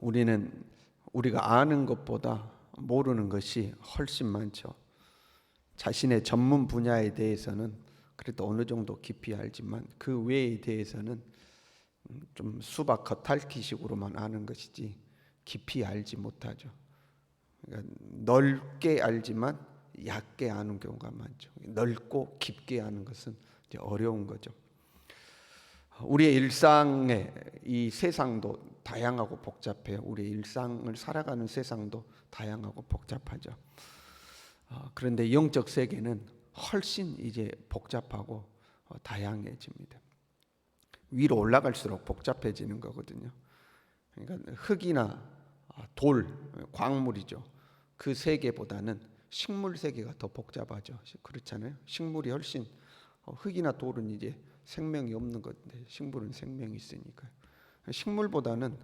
우리는 우리가 아는 것보다 모르는 것이 훨씬 많죠. 자신의 전문 분야에 대해서는 그래도 어느 정도 깊이 알지만 그 외에 대해서는 좀 수박 겉핥기식으로만 아는 것이지 깊이 알지 못하죠. 그러니까 넓게 알지만 얕게 아는 경우가 많죠. 넓고 깊게 아는 것은 이제 어려운 거죠. 우리의 일상에 이 세상도 다양하고 복잡해요. 우리의 일상을 살아가는 세상도 다양하고 복잡하죠. 그런데 영적 세계는 훨씬 이제 복잡하고 다양해집니다. 위로 올라갈수록 복잡해지는 거거든요. 그러니까 흙이나 돌, 광물이죠. 그 세계보다는 식물 세계가 더 복잡하죠. 그렇잖아요. 식물이 훨씬 흙이나 돌은 이제 생명이 없는 건데 식물은 생명이 있으니까요. 식물보다는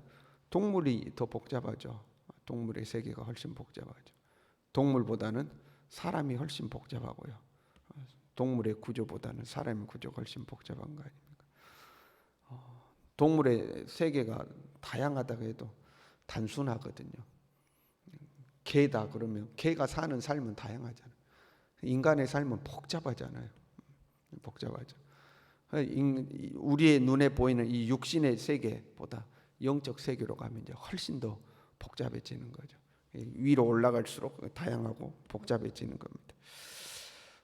동물이 더 복잡하죠. 동물의 세계가 훨씬 복잡하죠. 동물보다는 사람이 훨씬 복잡하고요. 동물의 구조보다는 사람의 구조가 훨씬 복잡한 거 아닙니까? 동물의 세계가 다양하다고 해도 단순하거든요. 개다 그러면 개가 사는 삶은 다양하잖아요. 인간의 삶은 복잡하잖아요. 복잡하죠. 우리의 눈에 보이는 이 육신의 세계보다 영적 세계로 가면 이제 훨씬 더 복잡해지는 거죠. 위로 올라갈수록 다양하고 복잡해지는 겁니다.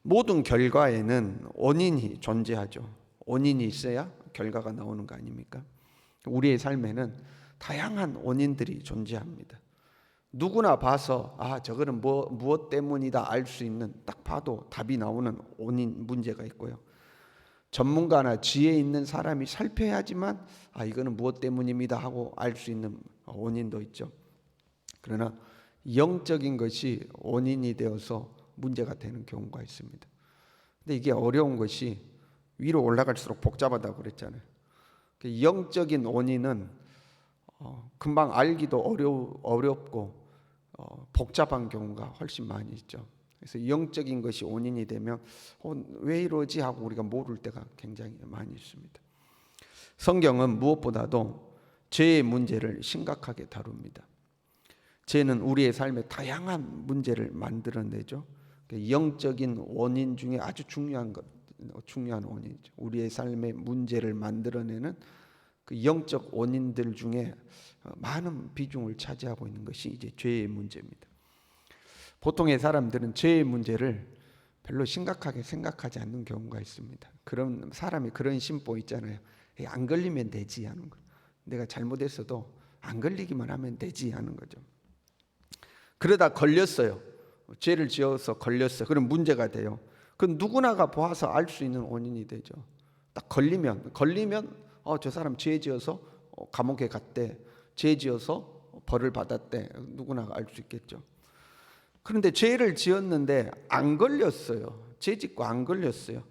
모든 결과에는 원인이 존재하죠. 원인이 있어야 결과가 나오는 거 아닙니까? 우리의 삶에는 다양한 원인들이 존재합니다. 누구나 봐서 저거는 무엇 때문이다 알 수 있는, 딱 봐도 답이 나오는 원인 문제가 있고요. 전문가나 지혜 있는 사람이 살펴야지만 이거는 무엇 때문입니다 하고 알 수 있는 원인도 있죠. 그러나 영적인 것이 원인이 되어서 문제가 되는 경우가 있습니다. 근데 이게 어려운 것이 위로 올라갈수록 복잡하다고 그랬잖아요. 영적인 원인은 금방 알기도 어렵고 복잡한 경우가 훨씬 많이 있죠. 그래서 영적인 것이 원인이 되면 왜 이러지 하고 우리가 모를 때가 굉장히 많이 있습니다. 성경은 무엇보다도 죄의 문제를 심각하게 다룹니다. 죄는 우리의 삶에 다양한 문제를 만들어내죠. 영적인 원인 중에 아주 중요한 원인이죠. 우리의 삶의 문제를 만들어내는 그 영적 원인들 중에 많은 비중을 차지하고 있는 것이 이제 죄의 문제입니다. 보통의 사람들은 죄의 문제를 별로 심각하게 생각하지 않는 경우가 있습니다. 그런 사람이 그런 심보 있잖아요. 안 걸리면 되지 하는 거. 내가 잘못했어도 안 걸리기만 하면 되지 하는 거죠. 그러다 걸렸어요. 죄를 지어서 걸렸어요. 그럼 문제가 돼요. 그건 누구나가 보아서 알 수 있는 원인이 되죠. 딱 걸리면 저 사람 죄 지어서 감옥에 갔대. 죄 지어서 벌을 받았대. 누구나가 알 수 있겠죠. 그런데 죄를 지었는데 안 걸렸어요. 죄 짓고 안 걸렸어요.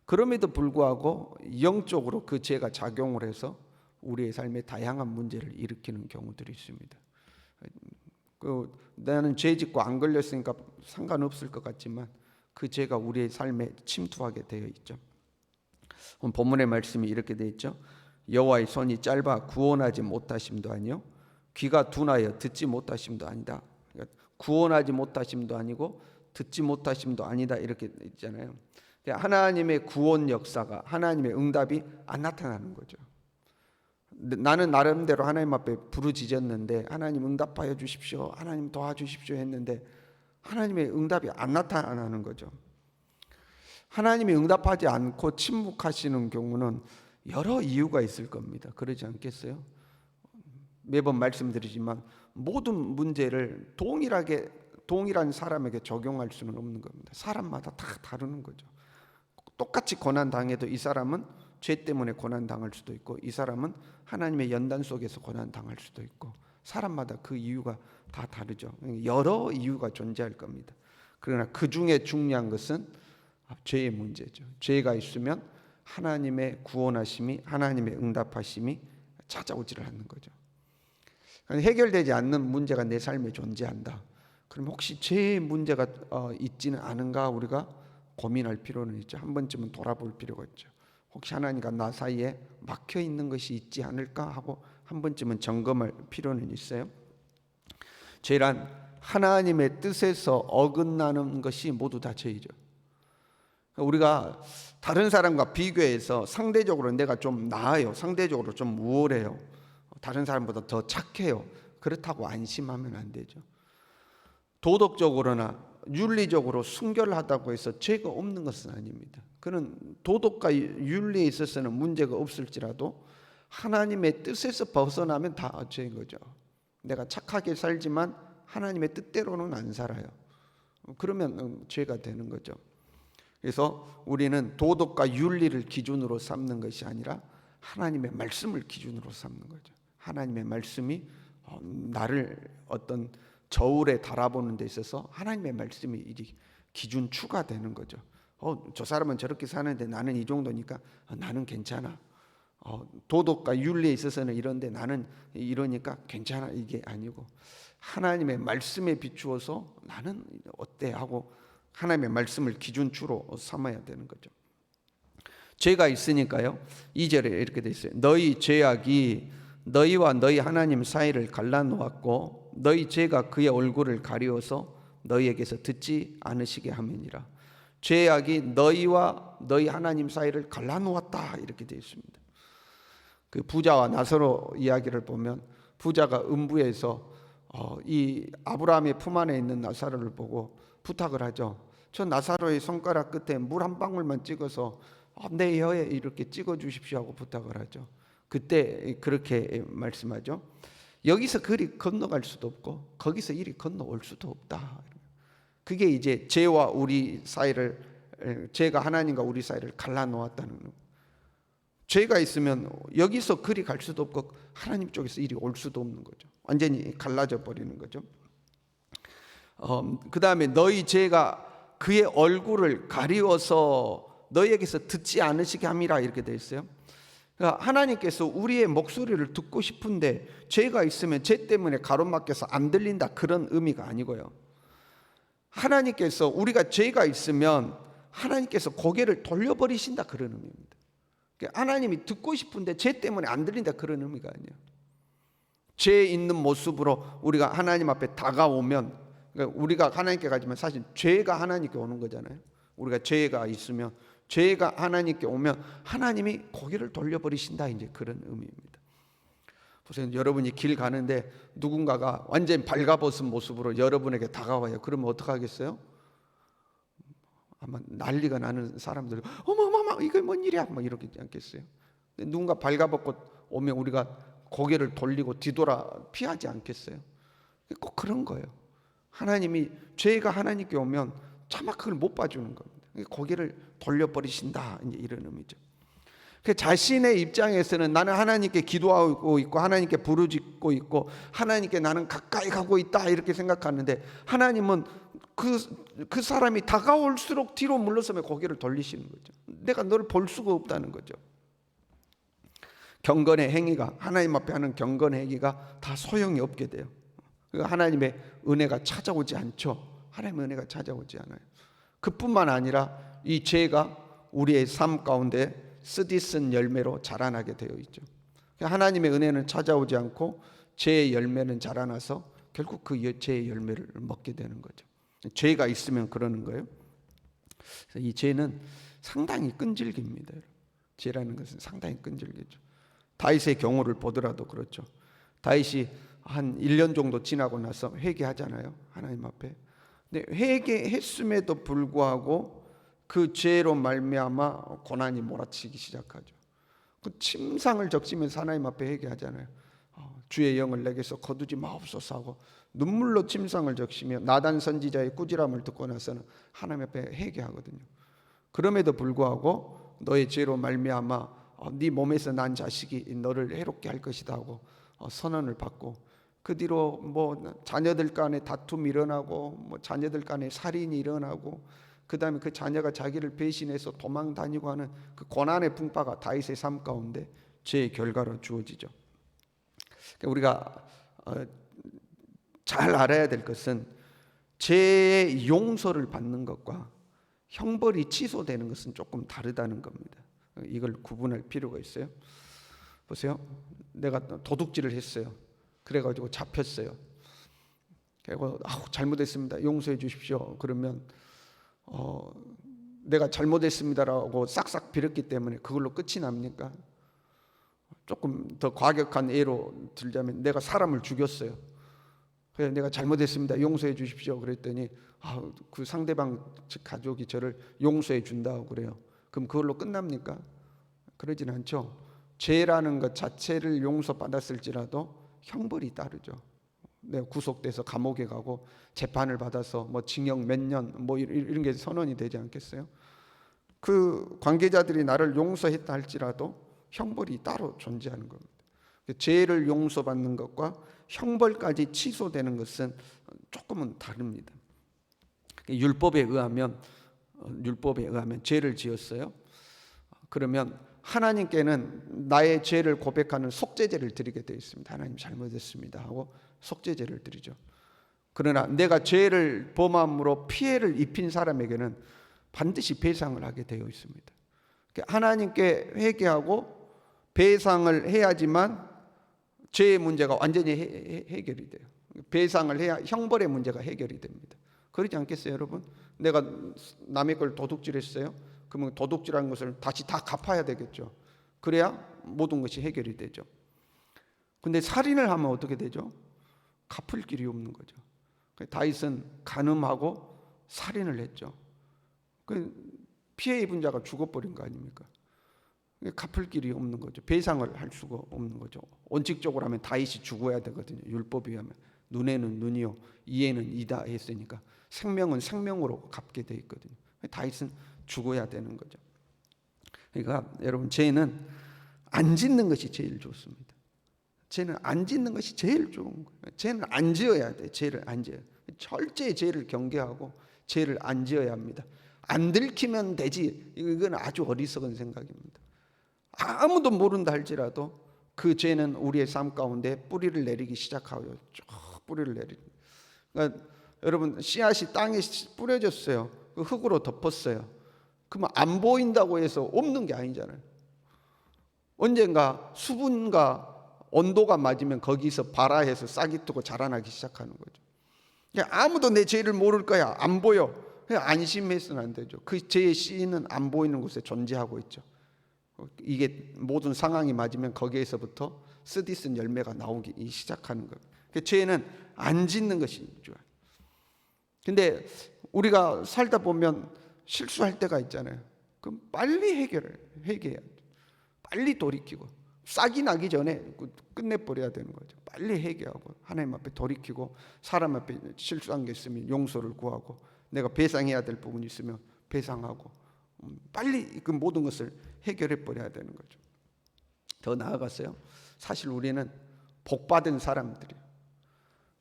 그럼에도 불구하고 영적으로 그 죄가 작용을 해서 우리의 삶에 다양한 문제를 일으키는 경우들이 있습니다. 나는 죄 짓고 안 걸렸으니까 상관없을 것 같지만 그 죄가 우리의 삶에 침투하게 되어 있죠. 본문의 말씀이 이렇게 되어 있죠. 여호와의 손이 짧아 구원하지 못하심도 아니요 귀가 둔하여 듣지 못하심도 아니다. 구원하지 못하심도 아니고 듣지 못하심도 아니다 이렇게 있잖아요. 하나님의 구원 역사가, 하나님의 응답이 안 나타나는 거죠. 나는 나름대로 하나님 앞에 부르짖었는데 하나님 응답하여 주십시오, 하나님 도와주십시오 했는데 하나님의 응답이 안 나타나는 거죠. 하나님이 응답하지 않고 침묵하시는 경우는 여러 이유가 있을 겁니다. 그러지 않겠어요? 매번 말씀드리지만 모든 문제를 동일한 사람에게 적용할 수는 없는 겁니다. 사람마다 다 다르는 거죠. 똑같이 고난 당해도 이 사람은 죄 때문에 고난 당할 수도 있고 이 사람은 하나님의 연단 속에서 고난 당할 수도 있고 사람마다 그 이유가 다 다르죠. 여러 이유가 존재할 겁니다. 그러나 그 중에 중요한 것은 죄의 문제죠. 죄가 있으면 하나님의 구원하심이, 하나님의 응답하심이 찾아오지를 않는 거죠. 해결되지 않는 문제가 내 삶에 존재한다. 그럼 혹시 죄의 문제가 있지는 않은가 우리가 고민할 필요는 있죠. 한 번쯤은 돌아볼 필요가 있죠. 혹시 하나님과 나 사이에 막혀 있는 것이 있지 않을까 하고 한 번쯤은 점검할 필요는 있어요. 죄란 하나님의 뜻에서 어긋나는 것이 모두 다 죄이죠. 우리가 다른 사람과 비교해서 상대적으로 내가 좀 나아요, 상대적으로 좀 우월해요, 다른 사람보다 더 착해요, 그렇다고 안심하면 안 되죠. 도덕적으로나 윤리적으로 순결하다고 해서 죄가 없는 것은 아닙니다. 그는 도덕과 윤리에 있어서는 문제가 없을지라도 하나님의 뜻에서 벗어나면 다 죄인 거죠. 내가 착하게 살지만 하나님의 뜻대로는 안 살아요. 그러면 죄가 되는 거죠. 그래서 우리는 도덕과 윤리를 기준으로 삼는 것이 아니라 하나님의 말씀을 기준으로 삼는 거죠. 하나님의 말씀이 나를 어떤 저울에 달아보는 데 있어서 하나님의 말씀이 기준추가 되는 거죠. 저 사람은 저렇게 사는데 나는 이 정도니까 나는 괜찮아. 도덕과 윤리에 있어서는 이런데 나는 이러니까 괜찮아, 이게 아니고 하나님의 말씀에 비추어서 나는 어때 하고 하나님의 말씀을 기준추로 삼아야 되는 거죠. 죄가 있으니까요, 2절에 이렇게 돼 있어요. 너희 죄악이 너희와 너희 하나님 사이를 갈라놓았고 너희 죄가 그의 얼굴을 가리워서 너희에게서 듣지 않으시게 함이니라. 죄악이 너희와 너희 하나님 사이를 갈라놓았다, 이렇게 되어 있습니다. 그 부자와 나사로 이야기를 보면 부자가 음부에서 이 아브라함의 품 안에 있는 나사로를 보고 부탁을 하죠. 저 나사로의 손가락 끝에 물 한 방울만 찍어서 내 혀에 이렇게 찍어 주십시오 하고 부탁을 하죠. 그때 그렇게 말씀하죠. 여기서 그리 건너갈 수도 없고 거기서 이리 건너올 수도 없다. 그게 이제 죄와 우리 사이를, 죄가 하나님과 우리 사이를 갈라놓았다는 거. 죄가 있으면 여기서 그리 갈 수도 없고 하나님 쪽에서 이리 올 수도 없는 거죠. 완전히 갈라져 버리는 거죠. 그 다음에 너희 죄가 그의 얼굴을 가리워서 너희에게서 듣지 않으시게 함이라, 이렇게 돼 있어요. 그러니까 하나님께서 우리의 목소리를 듣고 싶은데 죄가 있으면 죄 때문에 가로막혀서 안 들린다, 그런 의미가 아니고요. 하나님께서 우리가 죄가 있으면 하나님께서 고개를 돌려버리신다, 그런 의미입니다. 그러니까 하나님이 듣고 싶은데 죄 때문에 안 들린다, 그런 의미가 아니에요. 죄 있는 모습으로 우리가 하나님 앞에 다가오면, 그러니까 우리가 하나님께 가지만 사실 죄가 하나님께 오는 거잖아요. 우리가 죄가 있으면, 죄가 하나님께 오면 하나님이 고개를 돌려버리신다, 이제 그런 의미입니다. 보세요. 여러분이 길 가는데 누군가가 완전히 발가벗은 모습으로 여러분에게 다가와요. 그러면 어떡하겠어요? 아마 난리가 나는 사람들이 어머머머 이게 뭔 일이야 막 이렇게 않겠어요? 누군가 발가벗고 오면 우리가 고개를 돌리고 뒤돌아 피하지 않겠어요? 꼭 그런 거예요. 하나님이, 죄가 하나님께 오면 차마 그걸 못 봐주는 겁니다. 고개를 돌려버리신다, 이제 이런 의미죠. 그 자신의 입장에서는 나는 하나님께 기도하고 있고 하나님께 부르짖고 있고 하나님께 나는 가까이 가고 있다, 이렇게 생각하는데 하나님은 그 사람이 다가올수록 뒤로 물러서며 고개를 돌리시는 거죠. 내가 너를 볼 수가 없다는 거죠. 경건의 행위가, 하나님 앞에 하는 경건의 행위가 다 소용이 없게 돼요. 하나님의 은혜가 찾아오지 않죠. 하나님의 은혜가 찾아오지 않아요. 그뿐만 아니라 이 죄가 우리의 삶 가운데 쓰디쓴 열매로 자라나게 되어 있죠. 하나님의 은혜는 찾아오지 않고 죄의 열매는 자라나서 결국 그 죄의 열매를 먹게 되는 거죠. 죄가 있으면 그러는 거예요. 이 죄는 상당히 끈질깁니다. 죄라는 것은 상당히 끈질기죠. 다윗의 경우를 보더라도 그렇죠. 다윗이 한 1년 정도 지나고 나서 회개하잖아요, 하나님 앞에. 근데 회개했음에도 불구하고 그 죄로 말미암아 고난이 몰아치기 시작하죠. 그 침상을 적시면서 하나님 앞에 회개하잖아요. 주의 영을 내게서 거두지 마옵소서 하고 눈물로 침상을 적시며 나단 선지자의 꾸지람을 듣고 나서는 하나님 앞에 회개하거든요. 그럼에도 불구하고 너의 죄로 말미암아 네 몸에서 난 자식이 너를 해롭게 할 것이다 하고 선언을 받고, 그 뒤로 뭐 자녀들 간에 다툼이 일어나고 뭐 자녀들 간에 살인이 일어나고, 그 다음에 그 자녀가 자기를 배신해서 도망 다니고 하는 그 고난의 풍파가 다윗의 삶 가운데 죄의 결과로 주어지죠. 우리가 잘 알아야 될 것은 죄의 용서를 받는 것과 형벌이 취소되는 것은 조금 다르다는 겁니다. 이걸 구분할 필요가 있어요. 보세요. 내가 도둑질을 했어요. 그래가지고 잡혔어요. 그리고 잘못했습니다. 용서해 주십시오. 그러면 내가 잘못했습니다라고 싹싹 빌었기 때문에 그걸로 끝이 납니까? 조금 더 과격한 예로 들자면 내가 사람을 죽였어요. 그래서 내가 잘못했습니다. 용서해 주십시오. 그랬더니 그 상대방 즉 가족이 저를 용서해 준다고 그래요. 그럼 그걸로 끝납니까? 그러진 않죠. 죄라는 것 자체를 용서받았을지라도 형벌이 따르죠. 내가 구속돼서 감옥에 가고 재판을 받아서 뭐 징역 몇 년 뭐 이런 게 선언이 되지 않겠어요? 그 관계자들이 나를 용서했다 할지라도 형벌이 따로 존재하는 겁니다. 죄를 용서받는 것과 형벌까지 취소되는 것은 조금은 다릅니다. 율법에 의하면 죄를 지었어요. 그러면 하나님께는 나의 죄를 고백하는 속죄제를 드리게 되어 있습니다. 하나님 잘못했습니다 하고 속죄제를 드리죠. 그러나 내가 죄를 범함으로 피해를 입힌 사람에게는 반드시 배상을 하게 되어 있습니다. 하나님께 회개하고 배상을 해야지만 죄의 문제가 완전히 해결이 돼요. 배상을 해야 형벌의 문제가 해결이 됩니다. 그러지 않겠어요, 여러분? 내가 남의 걸 도둑질했어요. 그러면 도둑질한 것을 다시 다 갚아야 되겠죠. 그래야 모든 것이 해결이 되죠. 근데 살인을 하면 어떻게 되죠? 갚을 길이 없는 거죠. 다윗은 간음하고 살인을 했죠. 피해 입은 자가 죽어버린 거 아닙니까? 갚을 길이 없는 거죠. 배상을 할 수가 없는 거죠. 원칙적으로 하면 다윗이 죽어야 되거든요. 율법에 의하면 눈에는 눈이요 이에는 이다 했으니까 생명은 생명으로 갚게 돼 있거든요. 다윗은 죽어야 되는 거죠. 그러니까 여러분 죄는 안 짓는 것이 제일 좋습니다. 죄는 안 짓는 것이 제일 좋은 거예요. 죄는 안 지어야 돼. 죄를 안 지어요. 철저히 죄를 경계하고 죄를 안 지어야 합니다. 안 들키면 되지. 이건 아주 어리석은 생각입니다. 아무도 모른다 할지라도 그 죄는 우리의 삶 가운데 뿌리를 내리기 시작하고요. 쭉 뿌리를 내리고. 그러니까 여러분 씨앗이 땅에 뿌려졌어요. 그 흙으로 덮었어요. 그러면 안 보인다고 해서 없는 게 아니잖아요. 언젠가 수분과 온도가 맞으면 거기서 발아해서 싹이 트고 자라나기 시작하는 거죠. 아무도 내 죄를 모를 거야. 안 보여. 안심해서는 안 되죠. 그 죄의 씨는 안 보이는 곳에 존재하고 있죠. 이게 모든 상황이 맞으면 거기에서부터 쓰디쓴 열매가 나오기 시작하는 거예요. 죄는 안 짓는 것이 좋아요. 근데 우리가 살다 보면 실수할 때가 있잖아요. 그럼 빨리 해결해야 돼. 빨리 돌이키고 싹이 나기 전에 끝내버려야 되는 거죠. 빨리 해결하고 하나님 앞에 돌이키고 사람 앞에 실수한 게 있으면 용서를 구하고 내가 배상해야 될 부분이 있으면 배상하고 빨리 그 모든 것을 해결해 버려야 되는 거죠. 더 나아가서요. 사실 우리는 복받은 사람들이에요.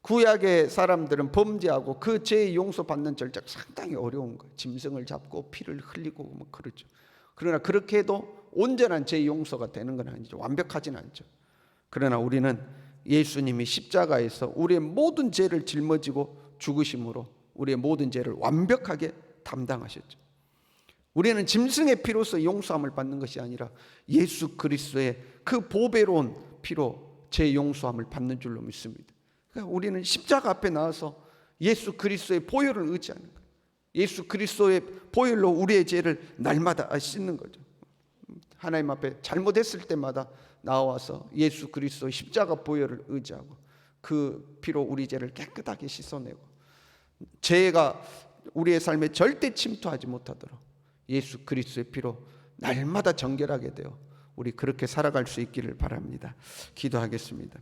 구약의 사람들은 범죄하고 그 죄의 용서받는 절차가 상당히 어려운 거예요. 짐승을 잡고 피를 흘리고 뭐 그렇죠. 그러나 그렇게 해도 온전한 죄 용서가 되는 건 아니죠. 완벽하진 않죠. 그러나 우리는 예수님이 십자가에서 우리의 모든 죄를 짊어지고 죽으심으로 우리의 모든 죄를 완벽하게 담당하셨죠. 우리는 짐승의 피로서 용서함을 받는 것이 아니라 예수 그리스도의 그 보배로운 피로 죄 용서함을 받는 줄로 믿습니다. 그러니까 우리는 십자가 앞에 나와서 예수 그리스도의 보혈을 의지하는 거예요. 예수 그리스도의 보혈로 우리의 죄를 날마다 씻는 거죠. 하나님 앞에 잘못했을 때마다 나와서 예수 그리스도의 십자가 보혈을 의지하고 그 피로 우리 죄를 깨끗하게 씻어내고 죄가 우리의 삶에 절대 침투하지 못하도록 예수 그리스도의 피로 날마다 정결하게 되어 우리 그렇게 살아갈 수 있기를 바랍니다. 기도하겠습니다.